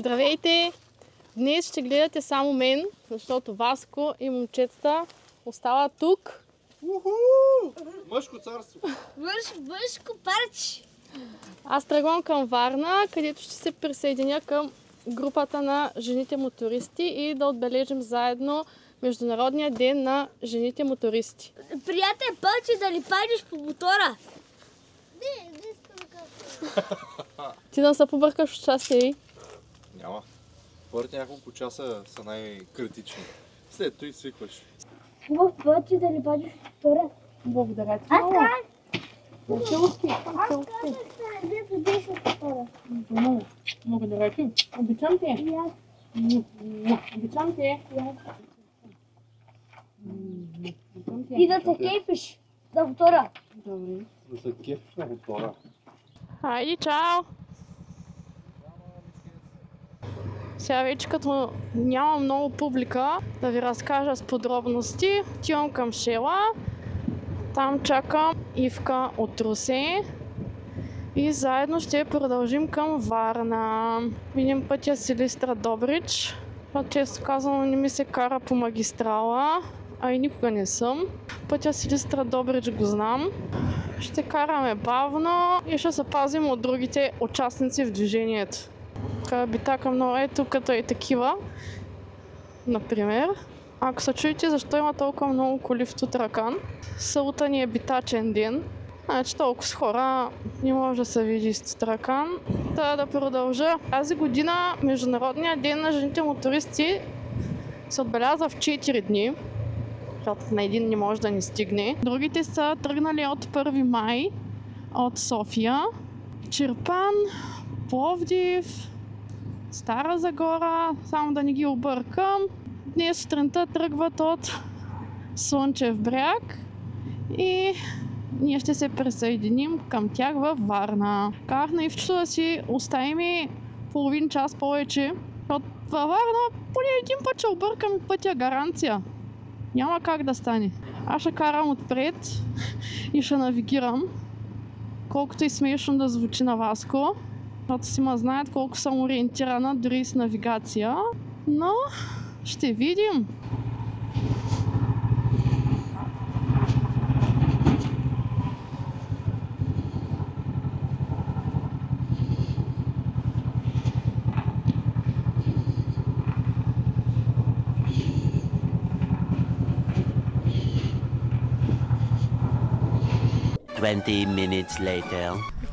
Здравейте! Днес ще гледате само мен, защото Васко и момчетата остават тук. Мъжко царство! Мъжко парче! Аз тръгвам към Варна, където ще се присъединя към групата на жените мотористи и да отбележим заедно Международния ден на жените мотористи. Приятел Пълче, да ли падиш по мотора? Не искам да кажа. Ти да се побъркаш в части. Няма. Първите няколко часа са най-критични. След това и свикваш. Хубав Пълче, да ли падиш по мотора? Благодаря ти. Аз казах, да падиш по мотора. Благодаря ти. Обичам те. И аз. Обичам те. И да се кейфиш на мотора. Добре. Да се кефиш на мотора. Хайде, чао! Сега вече като няма много публика, да ви разкажа с подробности. Отивам към Шела. Там чакам Ивка от Русе. И заедно ще продължим към Варна. Минем пътя Силистра Добрич. Често казано не ми се кара по магистрала, а и никога не съм. Пътя Силистра Добрич го знам. Ще караме бавно и ще се пазим от другите участници в движението. Така битака много ето като и такива. Например, ако се чуете защо има толкова много коли в Тутракан, събота ни е битачен ден. Значи толкова с хора не може да се види с Тутракан. Да продължа. Тази година Международният ден на жените мотористи се отбеляза в 4 дни. Защото на един не може да ни стигне. Другите са тръгнали от 1 май от София, Чирпан, Пловдив, Стара Загора, само да не ги объркам. Днес сутринта тръгват от Слънчев бряг и ние ще се присъединим към тях във Варна. Казах на Ивчето да си оставим и половин час повече, защото във Варна поне един път ще объркам пътя, гаранция. Няма как да стане. Аз ще карам отпред и ще навигирам. Колкото и смешно да звучи на Васко, защото си ма знаят колко съм ориентирана дори с навигация. Но ще видим.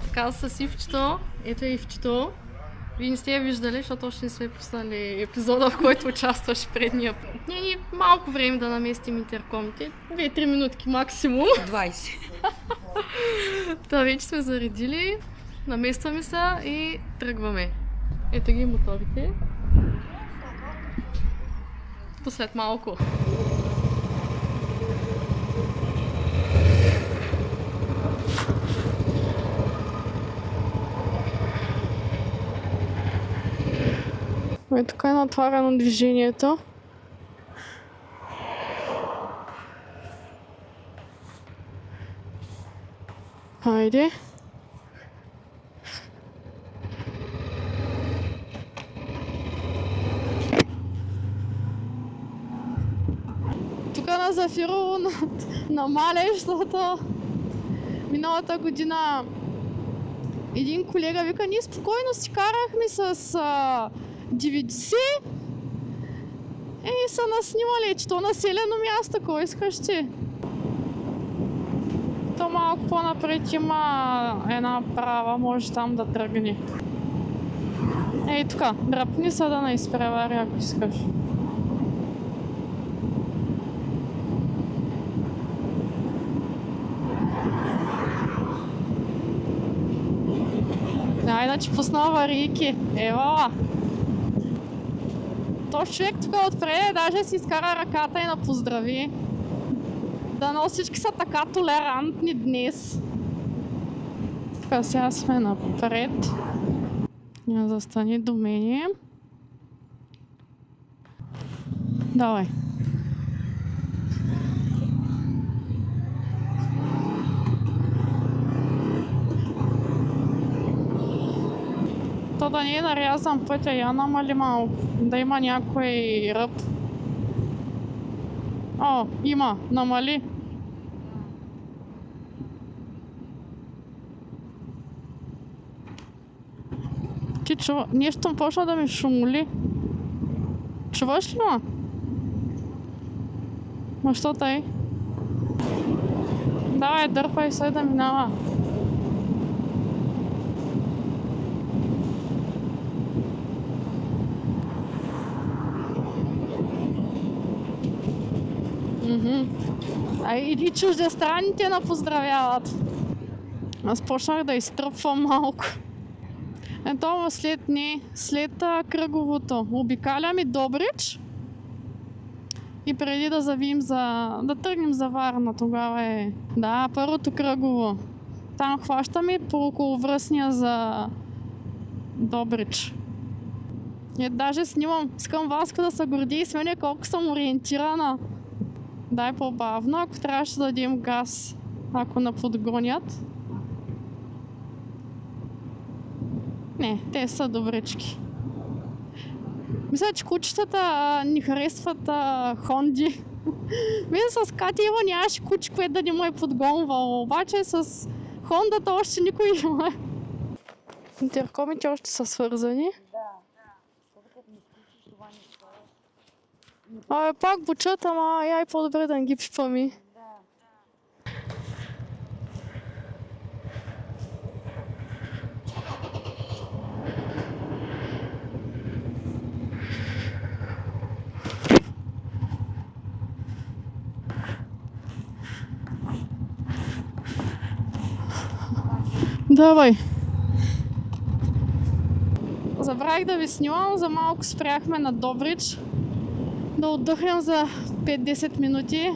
Така с Ивчето. Ето е Ивчето. Вие не сте я виждали, защото още не сме пуснали епизода, в който участваш предния път. Ние малко време да наместим интеркомите. 2-3 минутки максимум. 20. Та вече сме заредили. Наместваме се и тръгваме. Ето ги моторите. Послед малко. Така е натварено движението. Хайде. Тук на Зафирово намаля, защото миналата година един колега вика, ние спокойно си карахме с 90 и са наснимали, че то населено място, кой искаш ти? То малко по-напред има една права, може там да тръгне. Ей така, дръпни се да не изпревари, ако искаш. Айде, че пусна аварийки. Ева! Тош човек тук отпред даже си изкара ръката и на поздрави. Дано всички са така толерантни днес. Така, сега сме напред. Я застани до мене. Давай. То да не е нарязан пътя, я намали малко. Да има някой ръб. О, има, намали. Ти чува, нещо почна да ми шумоли. Чуваш ли ма? Ма що тъй? Давай, дърпай се да минава. И чуждестранните напоздравяват. Аз почнах да изтръпвам малко. Ето след кръговото обикаляме Добрич и преди да завием да тръгнем за Варна, тогава е... Да, първото кръгово. Там хващаме по околовръстния за Добрич. Даже снимам, искам Васко да се горди с мене колко съм ориентирана. Дай по-бавно, ако трябваше да дадем газ, ако наподгонят. Не, те са добрички. Мисля, че кучетата ни харесват Хонди. Мисля, с Кати Ева нямаше куче, което да не му е подгонвало. Обаче с Хондата още никой няма. Интеркомите още са свързани. Абе, пак бучат, ама я и по-добре да не ги пипами. Давай. Забравих да ви снимам, за малко спряхме на Добрич. Да отдъхнем за 5-10 минути.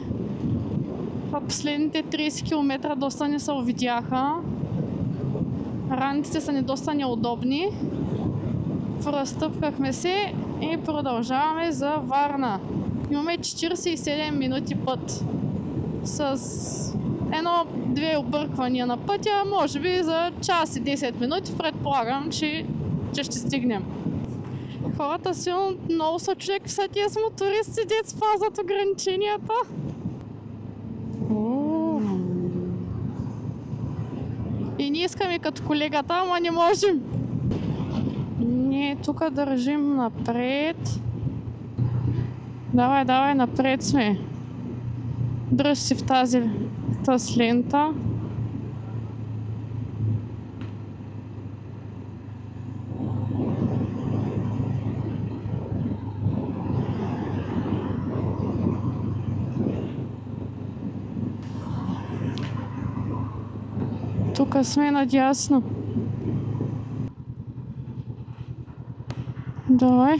Последните 30 км доста не се увидяха. Раниците са ни доста неудобни. Разстъпкахме се и продължаваме за Варна. Имаме 47 минути път. С едно-две обърквания на пътя, може би за час и 10 минути предполагам, че ще стигнем. Хората силно много са човек, са тия с мотористи, дет спазват ограниченията. И ние искаме като колегата, ама не можем. Ние тук държим напред. Давай, напред сме. Дръж си в тази лента. Тук сме надясно. Давай.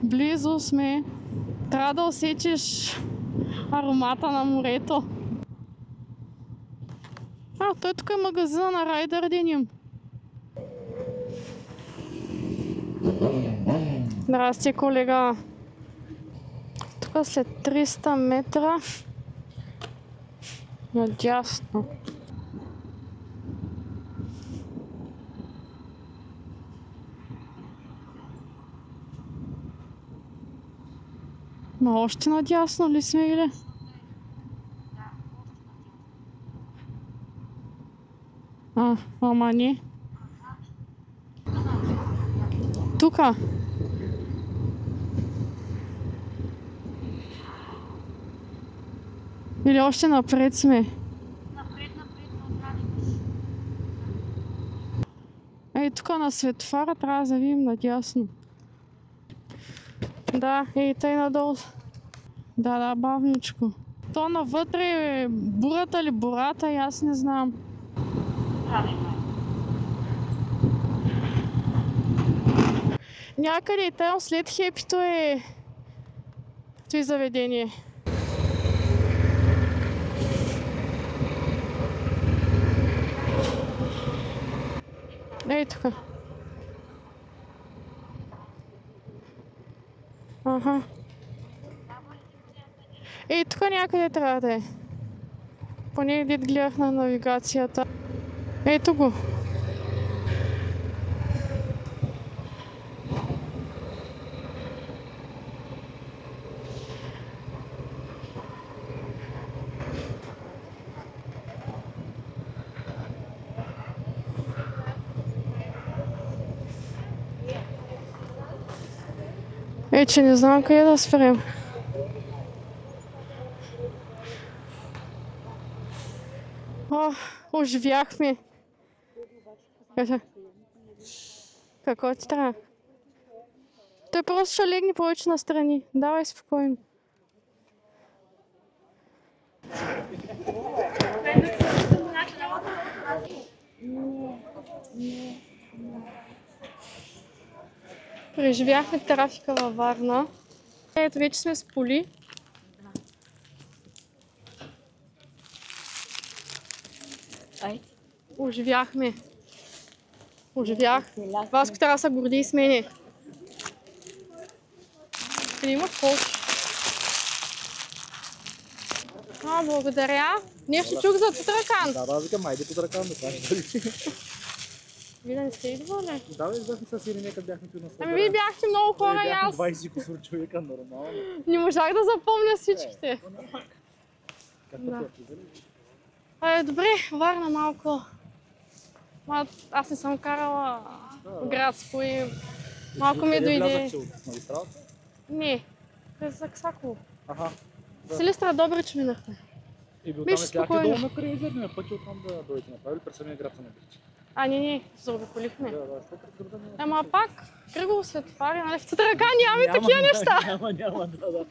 Близо сме. Трябва да усетиш аромата на морето. Той тук е магазина на Райдър Деним. Здрасти, колега. Тук след 300 метра надясно. Ма още надясно ли сме или? Ама не. Тука. Или още напред сме? Ей, тук на светофара трябва да завием надясно. Да, ей, тъй надолу. Да, бавничко. То навътре е бурата или бората, и аз не знам. Някъде там след хепито е Той заведение. Ей тук. Аха. Ей тук някъде трябва да е. Поне дед гледах на навигацията. Ето го. Че не знам къде да спрем. О, оживяхме. Какво ти трябва? Той просто ще легне повече настрани. Давай спокойно. Преживяхме трафика във Варна. Ето вече сме с Поли. Оживяхме. Оживях. Васко трябва да се горди с мене. Не има кош. Благодаря. Нещо чух за Тутракан. Да, викам, айде Тутракан да кажеш. Вие не сте идвали? Да, бяхме с Ирина, като бяхме тук на събиране. Ами вие бяхте много хора и аз. 20 кусор човека, нормално. Не можах да запомня всичките. Добре, Варна малко. Аз не съм карала градско и малко ми дойде. Влязахте от магистралата? Не, през Аксаково. Аха. Силистра Добрич минахме. И бил Беше там сляхте спокойно. долу на Крайзерния път и оттам да дойдете направили през самия град са набричи. Не, заобиколихме. Да, сто пред града не е. Ама пак, кръгово светофари, нали? В Тутракан нямаме такива неща. Няма, да.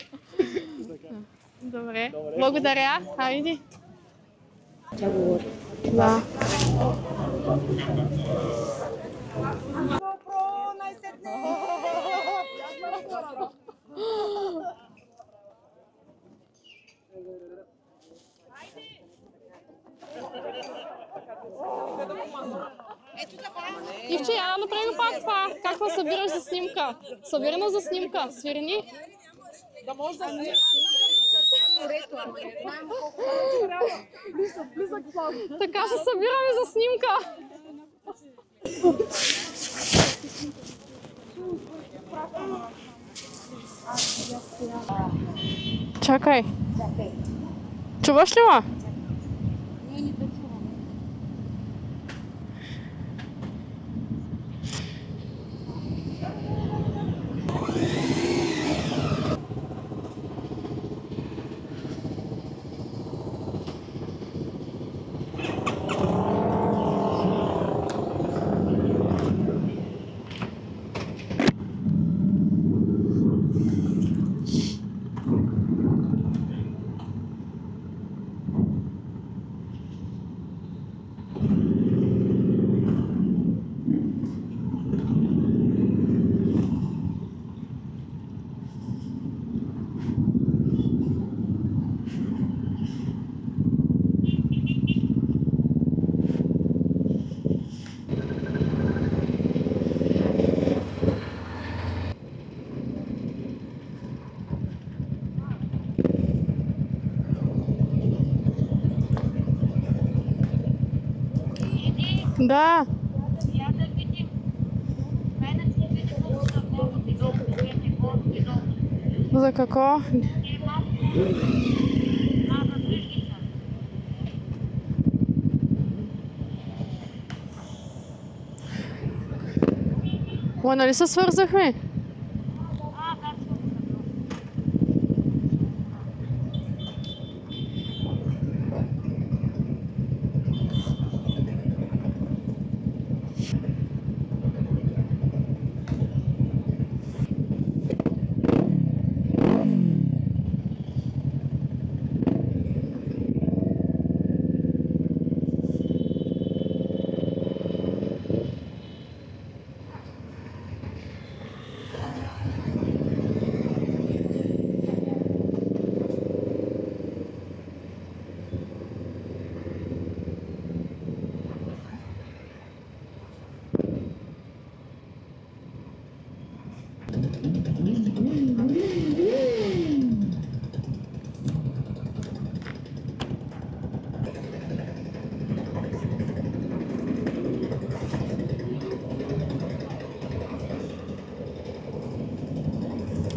Добре, благодаря. Хайди. Да. Ивче, я направим пак това. Как ме събираш за снимка? Събира ме за снимка. Свирни. Да може да не Така се събираме за снимка. Чакай. Чуваш ли ма? Да. За какво? Нали се свързахме?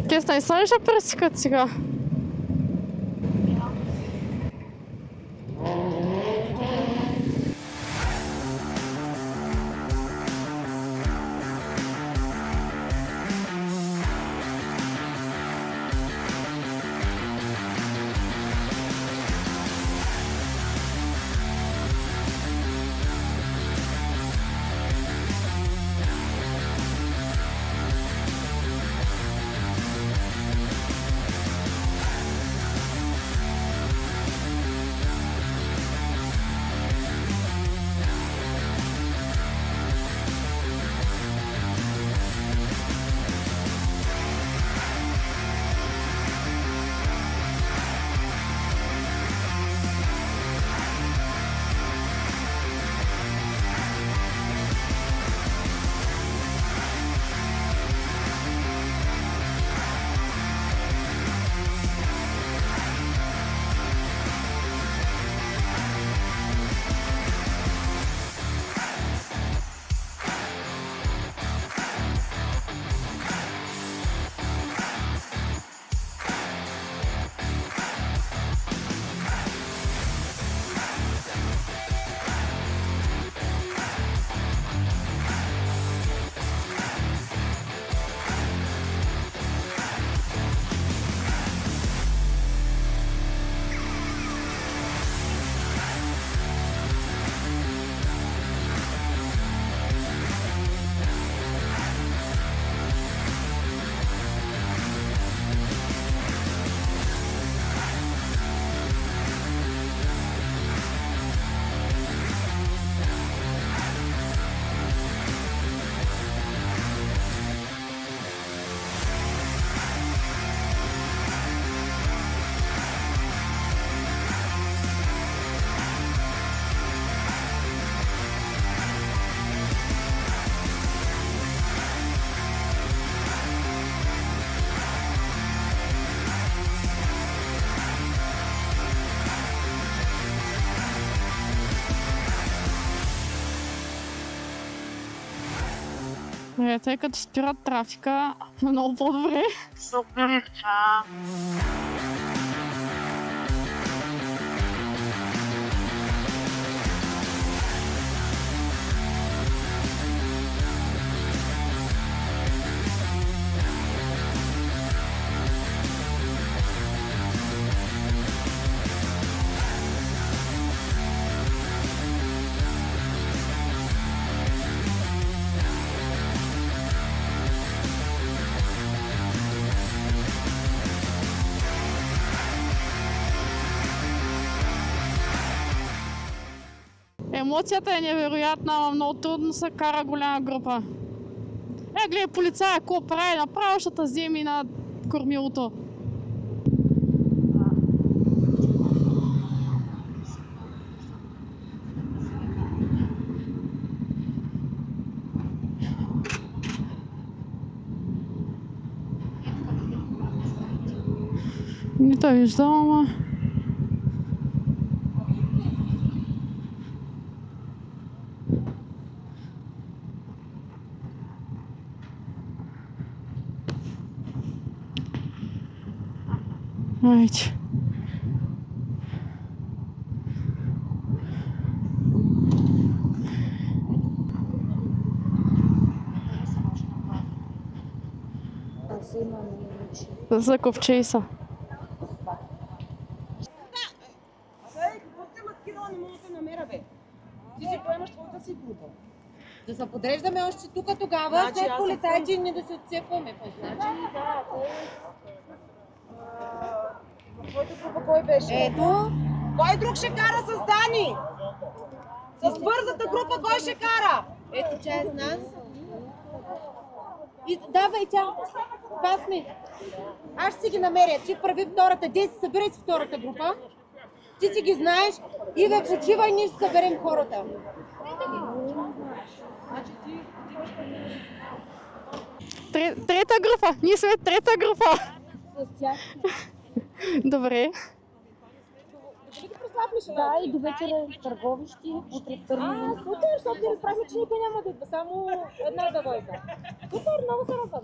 Те са и са ли ще пресекат сега? Тъй като спират трафика, много по-добре. Супер, Емоцията е невероятна, ама много трудно се кара голяма група. Гледай, полицая, какво прави? Направо ще те вземи на кормилото. Не те виждам, ама... Айде. Закопчей са. Ти си поемаш твоята си група. Да се подреждаме още тук тогава, след полицайите не да се отцепваме. Значи, да, в твоята група кой беше? Ето. Кой друг ще кара с Дани? С бързата група кой ще кара? Ето тя е с нас. И давай тя. Това сме. Аз ще си ги намеря. Ти прави втората. Де се събирай с втората група. Ти си ги знаеш и бе почивай, ние ще съберем хората. Трета група! Ние сме трета група! С тях. Добре. Да, и до вечера в Търговище, утре в Търново. Супер, защото ти разбрахме, че никой няма да идва, само една девойка. Супер, много се радвам.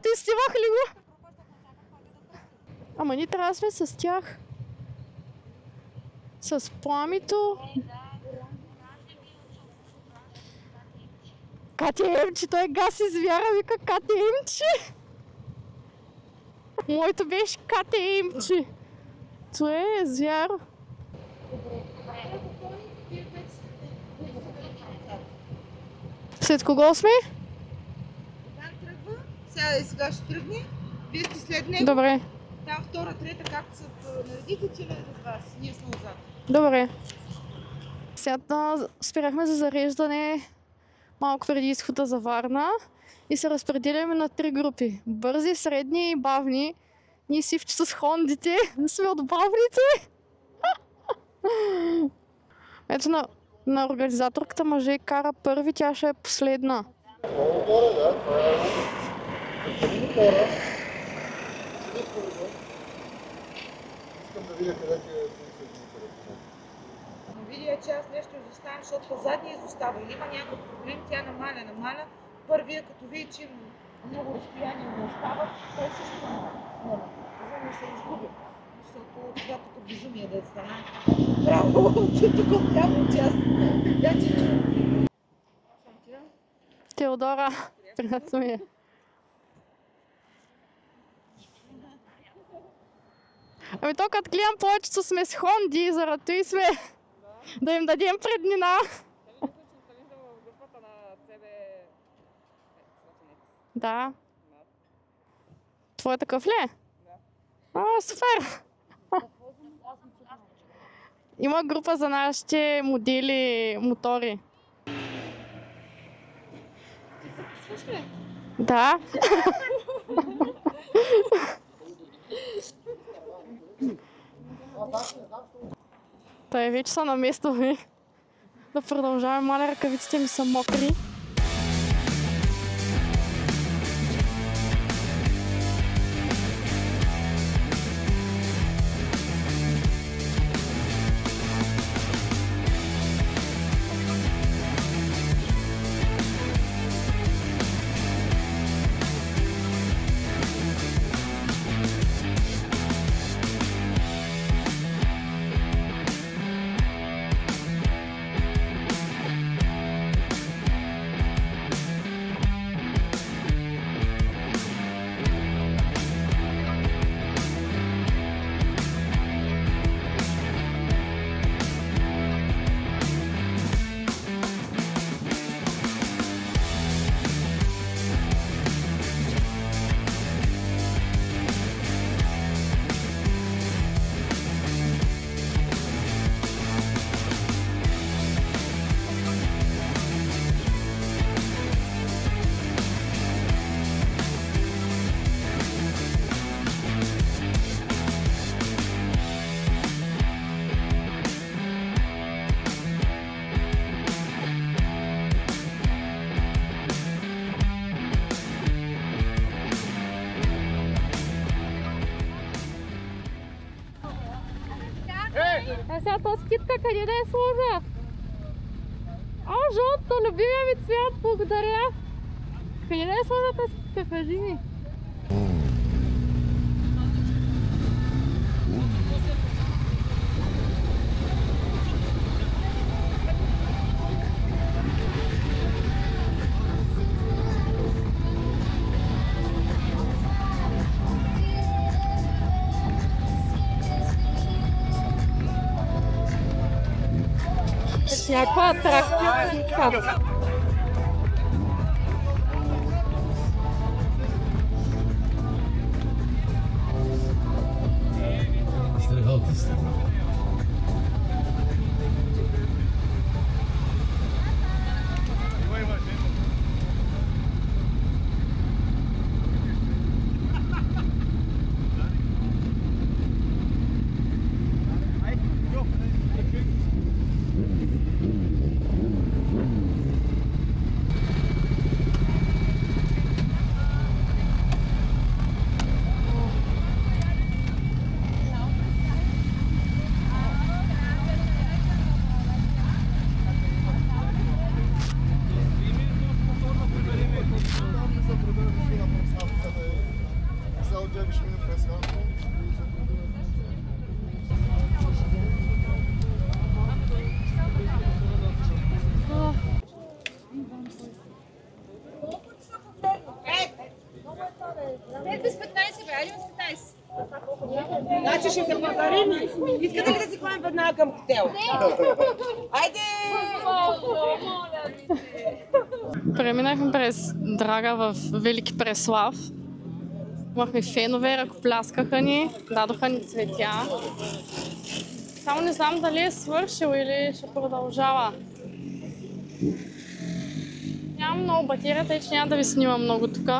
Ти стивах ли го? Ама ние трябва да сме с тях. С пламито. КТМ-че, той гаси звяра, вика КТМ-че. Моето беше КТМ-че. Това е звяр. След кого сме? Иван тръгва, сега ще тръгне. Вие сте след него. Добре. Там втора, трета, както се наредите, че от вас. Ние сме отзад. Добре. Сега спирахме за зареждане малко преди изхода за Варна и се разпределяме на 3 групи. Бързи, средни и бавни. Ние сивче с хондите сме от бавните. Ето на организаторката мъже кара първи, тя ще е последна. Много горе, да. Това е хора. Искам да видя къде ти е. Но видя, че аз нещо изоставям, защото задния изостава. Или има някакъв проблем, тя намаля. Първия, като види, че много разстояние не остава, той също намаля. За да се изгуби. Защото това тук безумие да е стана. Браво! Тук няма участие. Тя че чу. Теодора, приятно ми е. Ами то като гледам повечето сме с хонди, заради това сме да им дадем преднина. Да. Твой такъв ли е? Да. Супер! Има група за нашите модели мотори. Да. Той вече са на место ми. Да продължаваме, маля, ръкавиците ми са мокри. А сега то скитка къде да я сложа? Жълто, любимия ми цвят, благодаря. Къде да я сложа тази скитка, кажи ми? Някаква атракция. Значи ще се пазарим. Искате ли да си ходим веднага към хотел? Айде! Преминахме през Драга в Велики Преслав. Имахме фенове, ръкопляскаха ни, дадоха ни цветя. Само не знам дали е свършил или ще продължава. Нямам много батерия, тъй че няма да ви снимам много тук.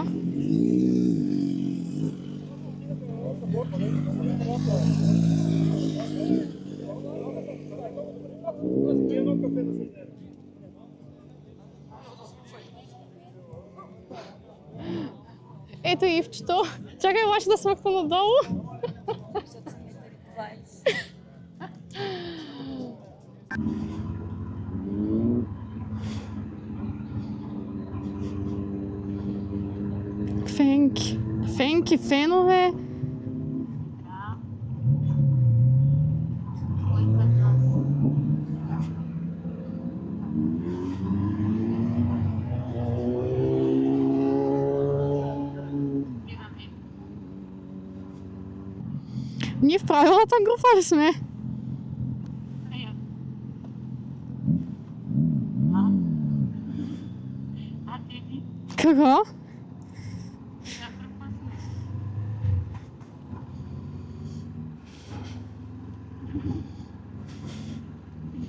Ето Ивчето. Чакай обаче да смъкна надолу. Фенки. Фенки, фенове. Ние в правилната група ли сме? Какво?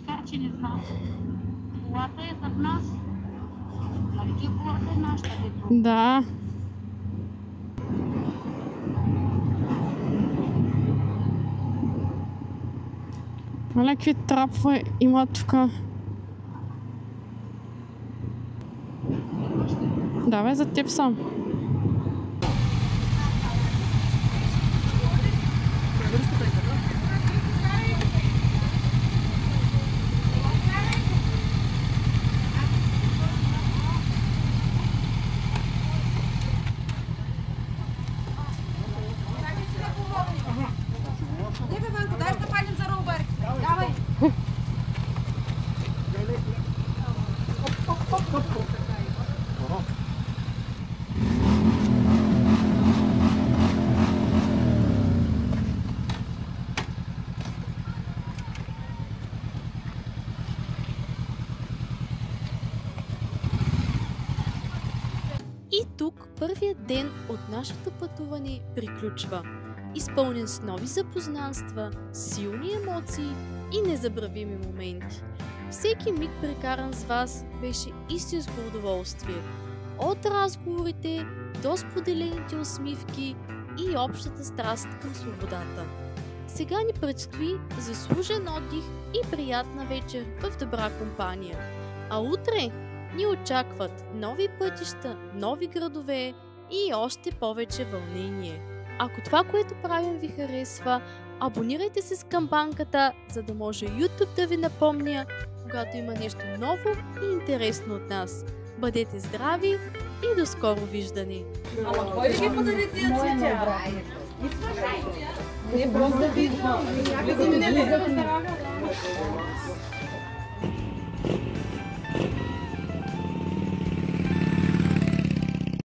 Така че не знам. Колата е зад нас. Нали ти колата е нашата дето? Да. Маля, какви трапове има тук. Давай, за теб съм. И тук първият ден от нашето пътуване приключва, изпълнен с нови запознанства, силни емоции и незабравими моменти. Всеки миг прекаран с вас беше истинско удоволствие. От разговорите до споделените усмивки и общата страст към свободата. Сега ни предстои заслужен отдих и приятна вечер в добра компания. А утре ни очакват нови пътища, нови градове и още повече вълнение. Ако това, което правим, ви харесва, абонирайте се с камбанката, за да може YouTube да ви напомня, когато има нещо ново и интересно от нас. Бъдете здрави и до скоро виждане! Ама кой да ги подари тия цветя? Не просто видно. Влизаме, не влизаме.